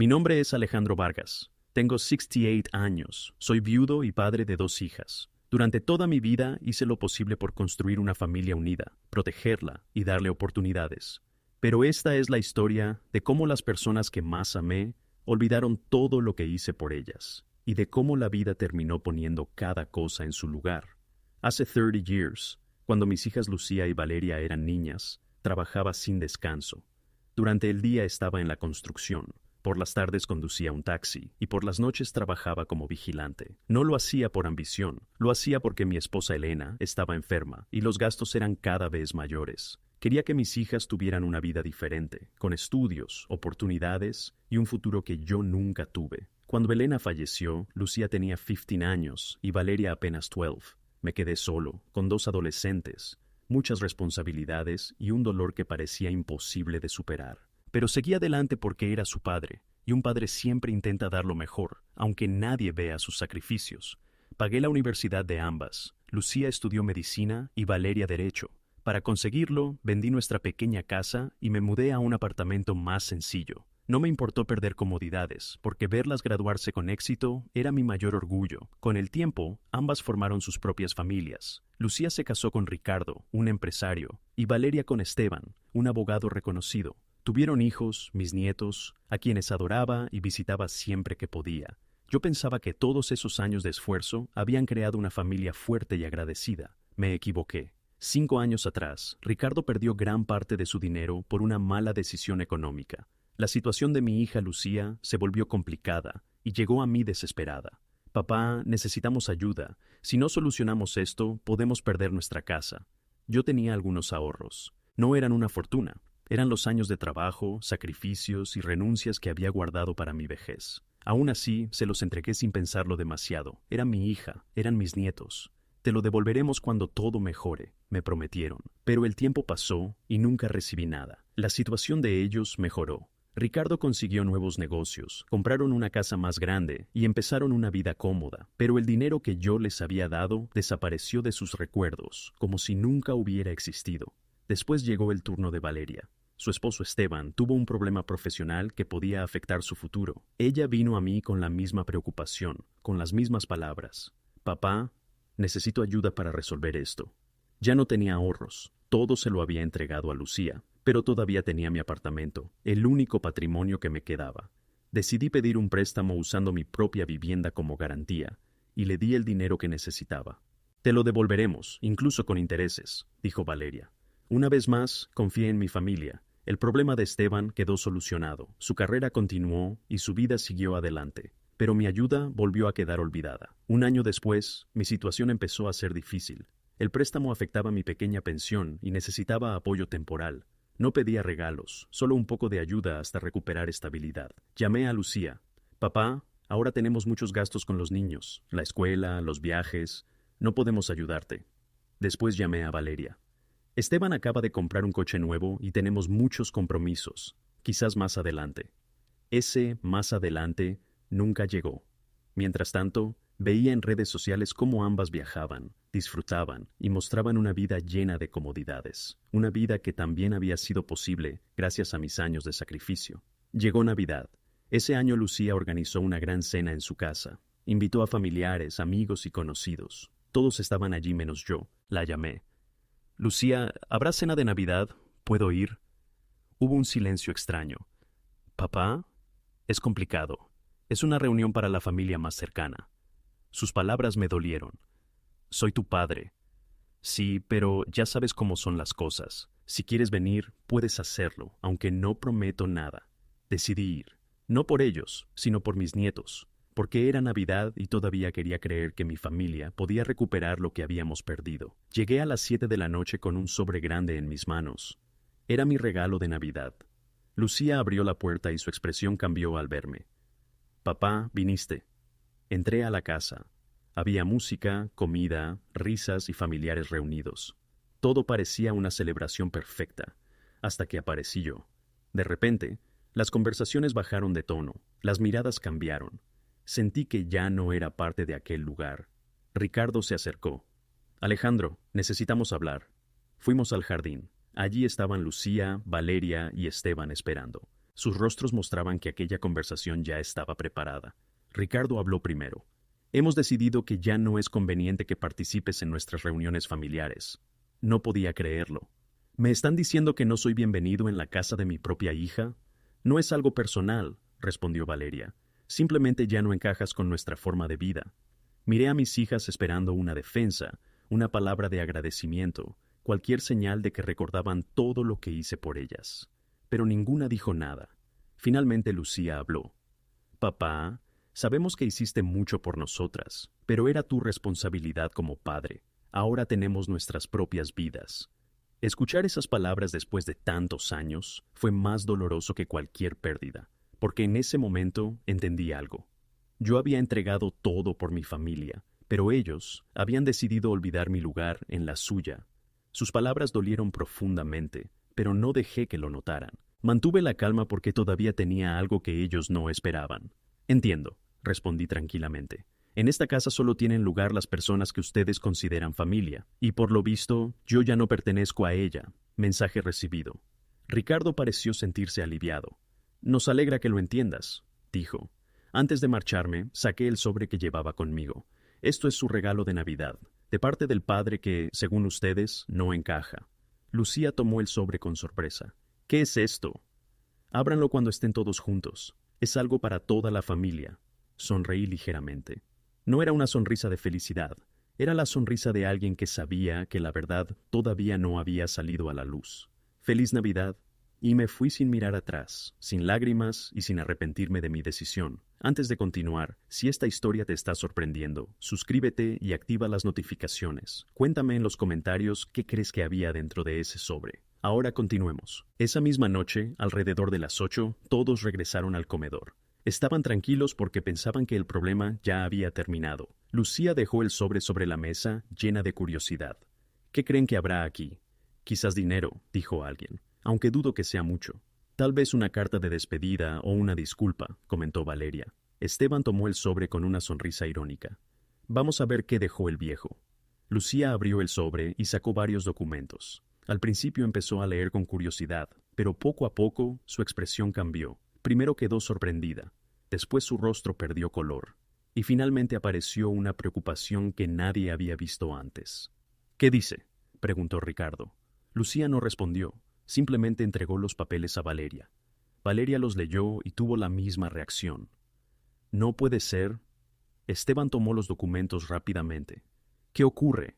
Mi nombre es Alejandro Vargas. Tengo 68 años. Soy viudo y padre de 2 hijas. Durante toda mi vida hice lo posible por construir una familia unida, protegerla y darle oportunidades. Pero esta es la historia de cómo las personas que más amé olvidaron todo lo que hice por ellas y de cómo la vida terminó poniendo cada cosa en su lugar. Hace 30 years, cuando mis hijas Lucía y Valeria eran niñas, trabajaba sin descanso. Durante el día estaba en la construcción. Por las tardes conducía un taxi y por las noches trabajaba como vigilante. No lo hacía por ambición, lo hacía porque mi esposa Elena estaba enferma y los gastos eran cada vez mayores. Quería que mis hijas tuvieran una vida diferente, con estudios, oportunidades y un futuro que yo nunca tuve. Cuando Elena falleció, Lucía tenía 15 años y Valeria apenas 12. Me quedé solo, con 2 adolescentes, muchas responsabilidades y un dolor que parecía imposible de superar. Pero seguí adelante porque era su padre, y un padre siempre intenta dar lo mejor, aunque nadie vea sus sacrificios. Pagué la universidad de ambas. Lucía estudió medicina y Valeria derecho. Para conseguirlo, vendí nuestra pequeña casa y me mudé a un apartamento más sencillo. No me importó perder comodidades, porque verlas graduarse con éxito era mi mayor orgullo. Con el tiempo, ambas formaron sus propias familias. Lucía se casó con Ricardo, un empresario, y Valeria con Esteban, un abogado reconocido. Tuvieron hijos, mis nietos, a quienes adoraba y visitaba siempre que podía. Yo pensaba que todos esos años de esfuerzo habían creado una familia fuerte y agradecida. Me equivoqué. 5 años atrás, Ricardo perdió gran parte de su dinero por una mala decisión económica. La situación de mi hija Lucía se volvió complicada y llegó a mí desesperada. Papá, necesitamos ayuda. Si no solucionamos esto, podemos perder nuestra casa. Yo tenía algunos ahorros. No eran una fortuna. Eran los años de trabajo, sacrificios y renuncias que había guardado para mi vejez. Aún así, se los entregué sin pensarlo demasiado. Era mi hija, eran mis nietos. Te lo devolveremos cuando todo mejore, me prometieron. Pero el tiempo pasó y nunca recibí nada. La situación de ellos mejoró. Ricardo consiguió nuevos negocios, compraron una casa más grande y empezaron una vida cómoda. Pero el dinero que yo les había dado desapareció de sus recuerdos, como si nunca hubiera existido. Después llegó el turno de Valeria. Su esposo Esteban tuvo un problema profesional que podía afectar su futuro. Ella vino a mí con la misma preocupación, con las mismas palabras. Papá, necesito ayuda para resolver esto. Ya no tenía ahorros, todo se lo había entregado a Lucía, pero todavía tenía mi apartamento, el único patrimonio que me quedaba. Decidí pedir un préstamo usando mi propia vivienda como garantía, y le di el dinero que necesitaba. Te lo devolveremos, incluso con intereses, dijo Valeria. Una vez más, confié en mi familia. El problema de Esteban quedó solucionado, su carrera continuó y su vida siguió adelante. Pero mi ayuda volvió a quedar olvidada. Un año después, mi situación empezó a ser difícil. El préstamo afectaba mi pequeña pensión y necesitaba apoyo temporal. No pedía regalos, solo un poco de ayuda hasta recuperar estabilidad. Llamé a Lucía. Papá, ahora tenemos muchos gastos con los niños, la escuela, los viajes. No podemos ayudarte. Después llamé a Valeria. Esteban acaba de comprar un coche nuevo y tenemos muchos compromisos, quizás más adelante. Ese más adelante nunca llegó. Mientras tanto, veía en redes sociales cómo ambas viajaban, disfrutaban y mostraban una vida llena de comodidades, una vida que también había sido posible gracias a mis años de sacrificio. Llegó Navidad. Ese año Lucía organizó una gran cena en su casa. Invitó a familiares, amigos y conocidos. Todos estaban allí menos yo. La llamé. Lucía, ¿habrá cena de Navidad? ¿Puedo ir? Hubo un silencio extraño. ¿Papá? Es complicado. Es una reunión para la familia más cercana. Sus palabras me dolieron. Soy tu padre. Sí, pero ya sabes cómo son las cosas. Si quieres venir, puedes hacerlo, aunque no prometo nada. Decidí ir. No por ellos, sino por mis nietos. Porque era Navidad y todavía quería creer que mi familia podía recuperar lo que habíamos perdido. Llegué a las 7 de la noche con un sobre grande en mis manos. Era mi regalo de Navidad. Lucía abrió la puerta y su expresión cambió al verme. Papá, viniste. Entré a la casa. Había música, comida, risas y familiares reunidos. Todo parecía una celebración perfecta, hasta que aparecí yo. De repente, las conversaciones bajaron de tono, las miradas cambiaron. Sentí que ya no era parte de aquel lugar. Ricardo se acercó. Alejandro, necesitamos hablar. Fuimos al jardín. Allí estaban Lucía, Valeria y Esteban esperando. Sus rostros mostraban que aquella conversación ya estaba preparada. Ricardo habló primero. Hemos decidido que ya no es conveniente que participes en nuestras reuniones familiares. No podía creerlo. ¿Me están diciendo que no soy bienvenido en la casa de mi propia hija? No es algo personal, respondió Valeria. Simplemente ya no encajas con nuestra forma de vida. Miré a mis hijas esperando una defensa, una palabra de agradecimiento, cualquier señal de que recordaban todo lo que hice por ellas. Pero ninguna dijo nada. Finalmente Lucía habló. Papá, sabemos que hiciste mucho por nosotras, pero era tu responsabilidad como padre. Ahora tenemos nuestras propias vidas. Escuchar esas palabras después de tantos años fue más doloroso que cualquier pérdida, porque en ese momento entendí algo. Yo había entregado todo por mi familia, pero ellos habían decidido olvidar mi lugar en la suya. Sus palabras dolieron profundamente, pero no dejé que lo notaran. Mantuve la calma porque todavía tenía algo que ellos no esperaban. Entiendo, respondí tranquilamente. En esta casa solo tienen lugar las personas que ustedes consideran familia, y por lo visto, yo ya no pertenezco a ella. Mensaje recibido. Ricardo pareció sentirse aliviado. Nos alegra que lo entiendas, dijo. Antes de marcharme, saqué el sobre que llevaba conmigo. Esto es su regalo de Navidad, de parte del padre que, según ustedes, no encaja. Lucía tomó el sobre con sorpresa. ¿Qué es esto? Ábranlo cuando estén todos juntos. Es algo para toda la familia. Sonreí ligeramente. No era una sonrisa de felicidad, era la sonrisa de alguien que sabía que la verdad todavía no había salido a la luz. Feliz Navidad. Y me fui sin mirar atrás, sin lágrimas y sin arrepentirme de mi decisión. Antes de continuar, si esta historia te está sorprendiendo, suscríbete y activa las notificaciones. Cuéntame en los comentarios qué crees que había dentro de ese sobre. Ahora continuemos. Esa misma noche, alrededor de las 8, todos regresaron al comedor. Estaban tranquilos porque pensaban que el problema ya había terminado. Lucía dejó el sobre la mesa, llena de curiosidad. ¿Qué creen que habrá aquí? Quizás dinero, dijo alguien, aunque dudo que sea mucho. Tal vez una carta de despedida o una disculpa, comentó Valeria. Esteban tomó el sobre con una sonrisa irónica. Vamos a ver qué dejó el viejo. Lucía abrió el sobre y sacó varios documentos. Al principio empezó a leer con curiosidad, pero poco a poco su expresión cambió. Primero quedó sorprendida, después su rostro perdió color, y finalmente apareció una preocupación que nadie había visto antes. ¿Qué dice?, preguntó Ricardo. Lucía no respondió, simplemente entregó los papeles a Valeria. Valeria los leyó y tuvo la misma reacción. No puede ser. Esteban tomó los documentos rápidamente. ¿Qué ocurre?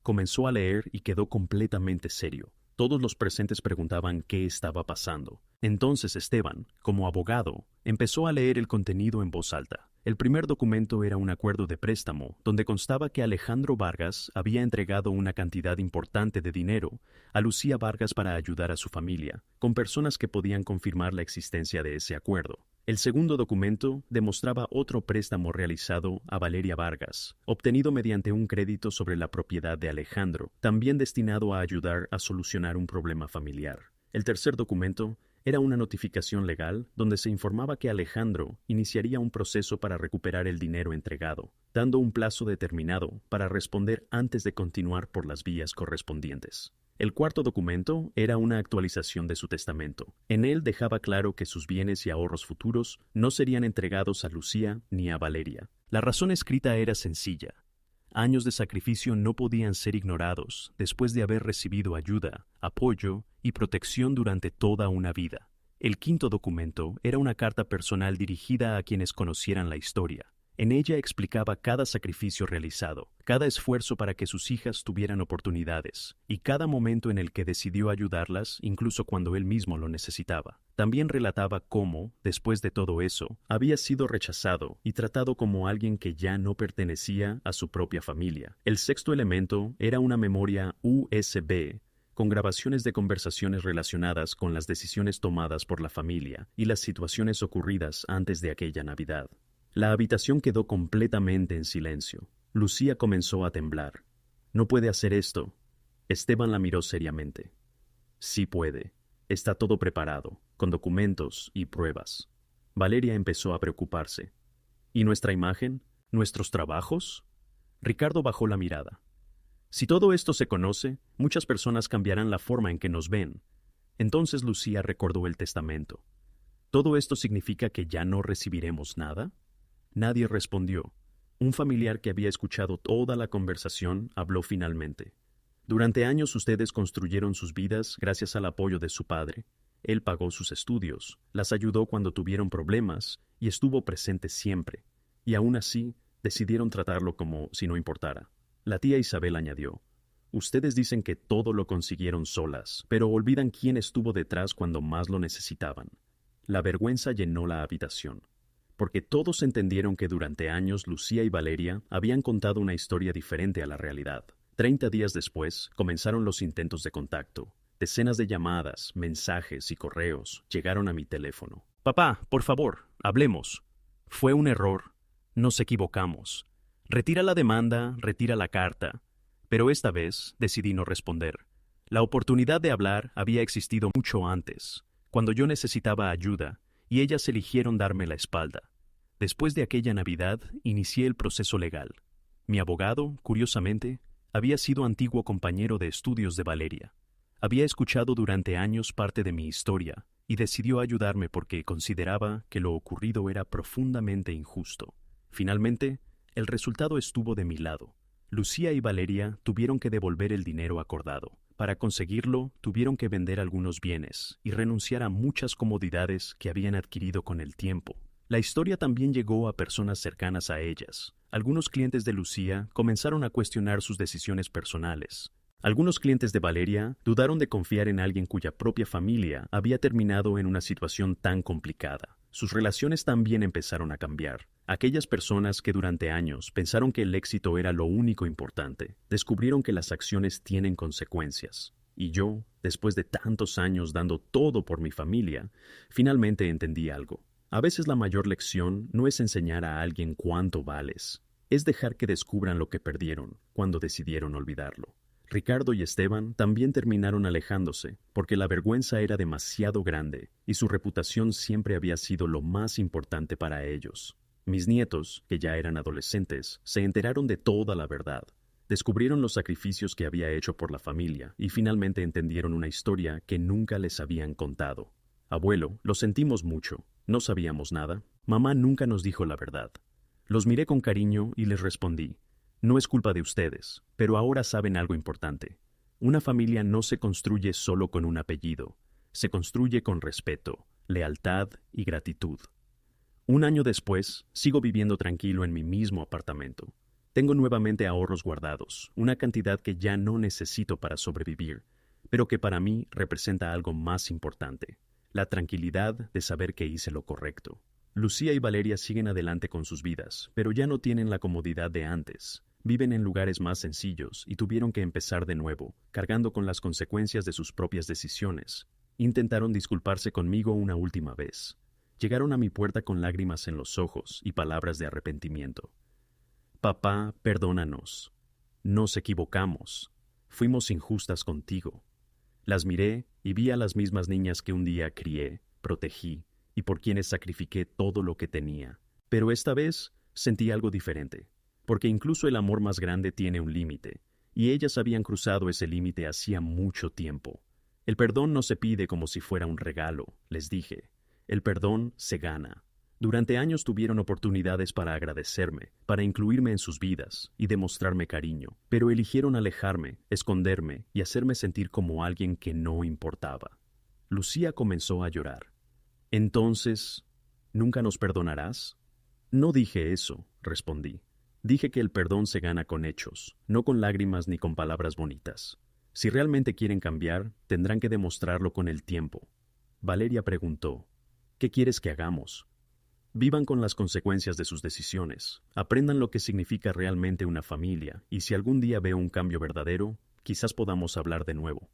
Comenzó a leer y quedó completamente serio. Todos los presentes preguntaban qué estaba pasando. Entonces Esteban, como abogado, empezó a leer el contenido en voz alta. El primer documento era un acuerdo de préstamo, donde constaba que Alejandro Vargas había entregado una cantidad importante de dinero a Lucía Vargas para ayudar a su familia, con personas que podían confirmar la existencia de ese acuerdo. El segundo documento demostraba otro préstamo realizado a Valeria Vargas, obtenido mediante un crédito sobre la propiedad de Alejandro, también destinado a ayudar a solucionar un problema familiar. El tercer documento era una notificación legal donde se informaba que Alejandro iniciaría un proceso para recuperar el dinero entregado, dando un plazo determinado para responder antes de continuar por las vías correspondientes. El cuarto documento era una actualización de su testamento. En él dejaba claro que sus bienes y ahorros futuros no serían entregados a Lucía ni a Valeria. La razón escrita era sencilla. Años de sacrificio no podían ser ignorados después de haber recibido ayuda, apoyo y protección durante toda una vida. El quinto documento era una carta personal dirigida a quienes conocieran la historia. En ella explicaba cada sacrificio realizado, cada esfuerzo para que sus hijas tuvieran oportunidades, y cada momento en el que decidió ayudarlas, incluso cuando él mismo lo necesitaba. También relataba cómo, después de todo eso, había sido rechazado y tratado como alguien que ya no pertenecía a su propia familia. El sexto elemento era una memoria USB, con grabaciones de conversaciones relacionadas con las decisiones tomadas por la familia y las situaciones ocurridas antes de aquella Navidad. La habitación quedó completamente en silencio. Lucía comenzó a temblar. «No puede hacer esto». Esteban la miró seriamente. «Sí puede. Está todo preparado, con documentos y pruebas». Valeria empezó a preocuparse. «¿Y nuestra imagen? ¿Nuestros trabajos?» Ricardo bajó la mirada. «Si todo esto se conoce, muchas personas cambiarán la forma en que nos ven». Entonces Lucía recordó el testamento. ¿Todo esto significa que ya no recibiremos nada? Nadie respondió. Un familiar que había escuchado toda la conversación habló finalmente. Durante años ustedes construyeron sus vidas gracias al apoyo de su padre. Él pagó sus estudios, las ayudó cuando tuvieron problemas y estuvo presente siempre. Y aún así, decidieron tratarlo como si no importara. La tía Isabel añadió, ustedes dicen que todo lo consiguieron solas, pero olvidan quién estuvo detrás cuando más lo necesitaban. La vergüenza llenó la habitación, porque todos entendieron que durante años Lucía y Valeria habían contado una historia diferente a la realidad. 30 días después, comenzaron los intentos de contacto. Decenas de llamadas, mensajes y correos llegaron a mi teléfono. Papá, por favor, hablemos. Fue un error. Nos equivocamos. Retira la demanda, retira la carta. Pero esta vez decidí no responder. La oportunidad de hablar había existido mucho antes, cuando yo necesitaba ayuda, y ellas eligieron darme la espalda. Después de aquella Navidad, inicié el proceso legal. Mi abogado, curiosamente, había sido antiguo compañero de estudios de Valeria. Había escuchado durante años parte de mi historia y decidió ayudarme porque consideraba que lo ocurrido era profundamente injusto. Finalmente, el resultado estuvo de mi lado. Lucía y Valeria tuvieron que devolver el dinero acordado. Para conseguirlo, tuvieron que vender algunos bienes y renunciar a muchas comodidades que habían adquirido con el tiempo. La historia también llegó a personas cercanas a ellas. Algunos clientes de Lucía comenzaron a cuestionar sus decisiones personales. Algunos clientes de Valeria dudaron de confiar en alguien cuya propia familia había terminado en una situación tan complicada. Sus relaciones también empezaron a cambiar. Aquellas personas que durante años pensaron que el éxito era lo único importante, descubrieron que las acciones tienen consecuencias. Y yo, después de tantos años dando todo por mi familia, finalmente entendí algo. A veces la mayor lección no es enseñar a alguien cuánto vales, es dejar que descubran lo que perdieron cuando decidieron olvidarlo. Ricardo y Esteban también terminaron alejándose, porque la vergüenza era demasiado grande y su reputación siempre había sido lo más importante para ellos. Mis nietos, que ya eran adolescentes, se enteraron de toda la verdad. Descubrieron los sacrificios que había hecho por la familia y finalmente entendieron una historia que nunca les habían contado. Abuelo, lo sentimos mucho. No sabíamos nada. Mamá nunca nos dijo la verdad. Los miré con cariño y les respondí, no es culpa de ustedes, pero ahora saben algo importante. Una familia no se construye solo con un apellido, se construye con respeto, lealtad y gratitud. Un año después, sigo viviendo tranquilo en mi mismo apartamento. Tengo nuevamente ahorros guardados, una cantidad que ya no necesito para sobrevivir, pero que para mí representa algo más importante, la tranquilidad de saber que hice lo correcto. Lucía y Valeria siguen adelante con sus vidas, pero ya no tienen la comodidad de antes. Viven en lugares más sencillos y tuvieron que empezar de nuevo, cargando con las consecuencias de sus propias decisiones. Intentaron disculparse conmigo una última vez. Llegaron a mi puerta con lágrimas en los ojos y palabras de arrepentimiento. Papá, perdónanos. Nos equivocamos. Fuimos injustas contigo. Las miré y vi a las mismas niñas que un día crié, protegí y por quienes sacrifiqué todo lo que tenía. Pero esta vez sentí algo diferente, porque incluso el amor más grande tiene un límite, y ellas habían cruzado ese límite hacía mucho tiempo. El perdón no se pide como si fuera un regalo, les dije. El perdón se gana. Durante años tuvieron oportunidades para agradecerme, para incluirme en sus vidas y demostrarme cariño, pero eligieron alejarme, esconderme y hacerme sentir como alguien que no importaba. Lucía comenzó a llorar. Entonces, ¿nunca nos perdonarás? No dije eso, respondí. Dije que el perdón se gana con hechos, no con lágrimas ni con palabras bonitas. Si realmente quieren cambiar, tendrán que demostrarlo con el tiempo. Valeria preguntó, ¿qué quieres que hagamos? Vivan con las consecuencias de sus decisiones, aprendan lo que significa realmente una familia, y si algún día veo un cambio verdadero, quizás podamos hablar de nuevo.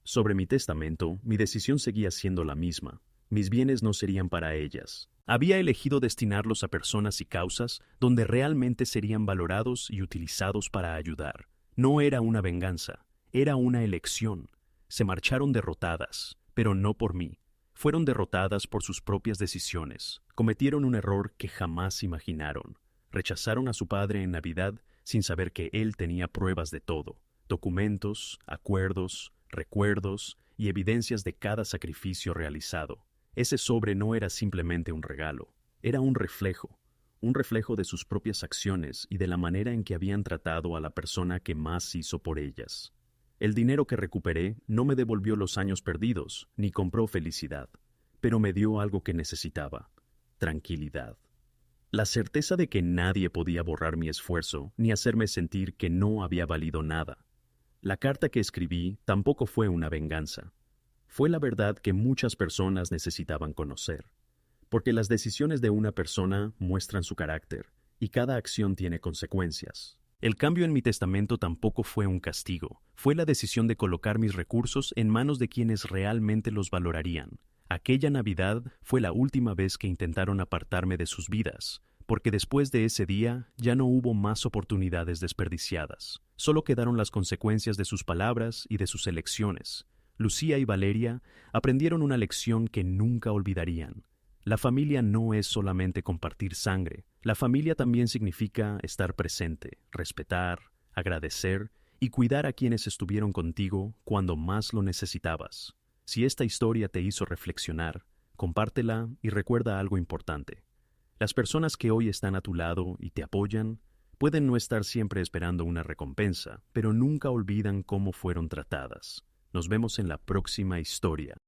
Sobre mi testamento, mi decisión seguía siendo la misma. Mis bienes no serían para ellas. Había elegido destinarlos a personas y causas donde realmente serían valorados y utilizados para ayudar. No era una venganza, era una elección. Se marcharon derrotadas, pero no por mí. Fueron derrotadas por sus propias decisiones. Cometieron un error que jamás imaginaron. Rechazaron a su padre en Navidad sin saber que él tenía pruebas de todo. Documentos, acuerdos, recuerdos y evidencias de cada sacrificio realizado. Ese sobre no era simplemente un regalo, era un reflejo de sus propias acciones y de la manera en que habían tratado a la persona que más hizo por ellas. El dinero que recuperé no me devolvió los años perdidos, ni compró felicidad, pero me dio algo que necesitaba: tranquilidad. La certeza de que nadie podía borrar mi esfuerzo ni hacerme sentir que no había valido nada. La carta que escribí tampoco fue una venganza. Fue la verdad que muchas personas necesitaban conocer, porque las decisiones de una persona muestran su carácter, y cada acción tiene consecuencias. El cambio en mi testamento tampoco fue un castigo, fue la decisión de colocar mis recursos en manos de quienes realmente los valorarían. Aquella Navidad fue la última vez que intentaron apartarme de sus vidas, porque después de ese día ya no hubo más oportunidades desperdiciadas. Solo quedaron las consecuencias de sus palabras y de sus elecciones. Lucía y Valeria aprendieron una lección que nunca olvidarían. La familia no es solamente compartir sangre. La familia también significa estar presente, respetar, agradecer y cuidar a quienes estuvieron contigo cuando más lo necesitabas. Si esta historia te hizo reflexionar, compártela y recuerda algo importante. Las personas que hoy están a tu lado y te apoyan pueden no estar siempre esperando una recompensa, pero nunca olvidan cómo fueron tratadas. Nos vemos en la próxima historia.